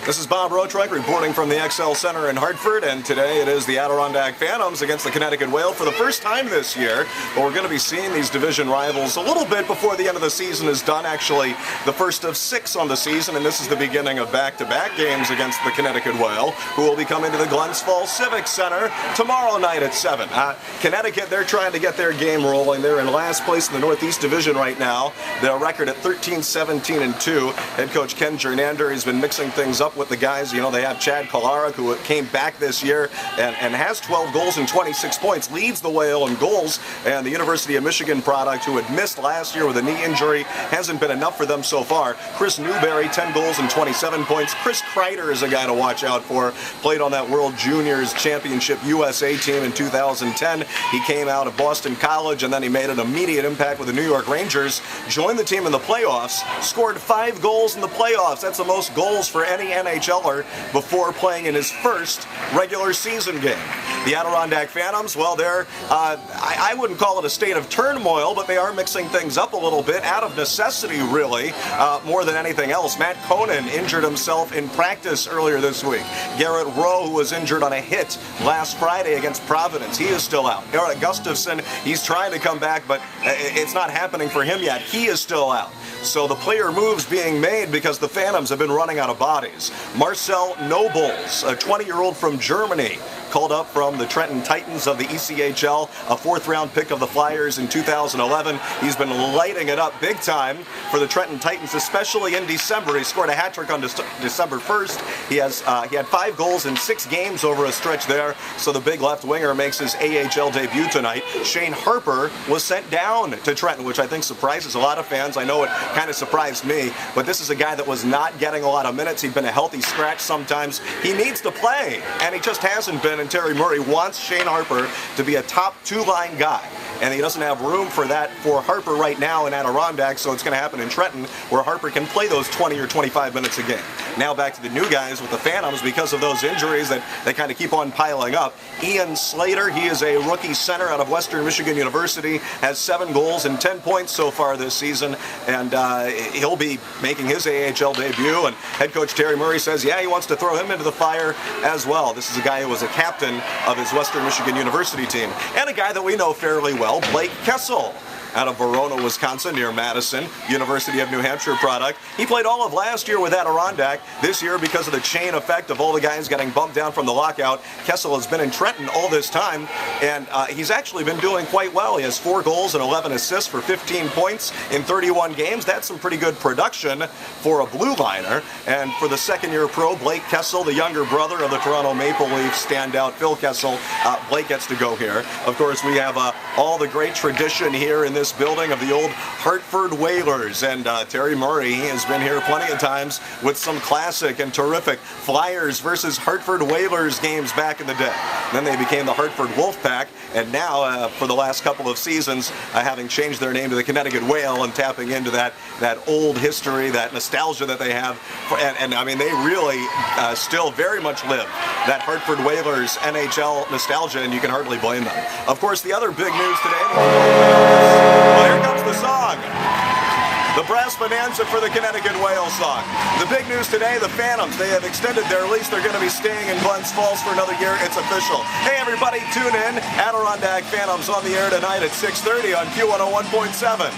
This is Bob Rotruck reporting from the XL Center in Hartford, and today it is the Adirondack Phantoms against the Connecticut Whale for the first time this year. But we're going to be seeing these division rivals a little bit before the end of the season is done. Actually, the first of 6 on the season, and this is the beginning of back-to-back games against the Connecticut Whale, who will be coming to the Glens Falls Civic Center tomorrow night at 7. Connecticut, they're trying to get their game rolling. They're in last place in the Northeast Division right now. Their record at 13-17-2. Head coach Ken Jernander has been mixing things up with the guys. You know, they have Chad Kolarek, who came back this year and has 12 goals and 26 points, leads the Whale in goals, and the University of Michigan product, who had missed last year with a knee injury, hasn't been enough for them so far. Chris Newberry, 10 goals and 27 points. Chris Kreider is a guy to watch out for. Played on that World Juniors Championship USA team in 2010. He came out of Boston College, and then he made an immediate impact with the New York Rangers. Joined the team in the playoffs, scored 5 goals in the playoffs. That's the most goals for any NHLer before playing in his first regular season game. The Adirondack Phantoms, well, they're, I wouldn't call it a state of turmoil, but they are mixing things up a little bit, out of necessity, really, more than anything else. Matt Conan injured himself in practice earlier this week. Garrett Rowe, who was injured on a hit last Friday against Providence, he is still out. Eric Gustafson, he's trying to come back, but it's not happening for him yet. He is still out. So the player moves being made because the Phantoms have been running out of bodies. Marcel Nobles, a 20-year-old from Germany, called up from the Trenton Titans of the ECHL, a 4th-round pick of the Flyers in 2011. He's been lighting it up big time for the Trenton Titans, especially in December. He scored a hat-trick on December 1st. He had 5 goals in 6 games over a stretch there, so the big left winger makes his AHL debut tonight. Shane Harper was sent down to Trenton, which I think surprises a lot of fans. I know it kind of surprised me, but this is a guy that was not getting a lot of minutes. He'd been a healthy scratch sometimes. He needs to play, and he just hasn't been. And Terry Murray wants Shane Harper to be a top 2-line guy, and he doesn't have room for that for Harper right now in Adirondack, so it's going to happen in Trenton, where Harper can play those 20 or 25 minutes a game. Now back to the new guys with the Phantoms because of those injuries that they kind of keep on piling up. Ian Slater, he is a rookie center out of Western Michigan University, has 7 goals and 10 points so far this season, and he'll be making his AHL debut, and head coach Terry Murray says, yeah, he wants to throw him into the fire as well. This is a guy who was a captain of his Western Michigan University team, and a guy that we know fairly well, Blake Kessel, out of Verona, Wisconsin, near Madison, University of New Hampshire product. He played all of last year with Adirondack. This year, because of the chain effect of all the guys getting bumped down from the lockout, Kessel has been in Trenton all this time, and he's actually been doing quite well. He has 4 goals and 11 assists for 15 points in 31 games. That's some pretty good production for a blue liner. And for the second-year pro, Blake Kessel, the younger brother of the Toronto Maple Leafs standout Phil Kessel, Blake gets to go here. Of course, we have all the great tradition here in this building of the old Hartford Whalers, and Terry Murray, he has been here plenty of times with some classic and terrific Flyers versus Hartford Whalers games back in the day. Then they became the Hartford Wolfpack, and now for the last couple of seasons, having changed their name to the Connecticut Whale and tapping into that old history, that nostalgia that they have, and I mean, they really still very much live that Hartford Whalers NHL nostalgia, and you can hardly blame them. Of course, the other big news today, well, here comes the song. The brass bonanza for the Connecticut Whale song. The big news today, the Phantoms, they have extended their lease. They're going to be staying in Glens Falls for another year. It's official. Hey, everybody, tune in. Adirondack Phantoms on the air tonight at 6:30 on Q101.7.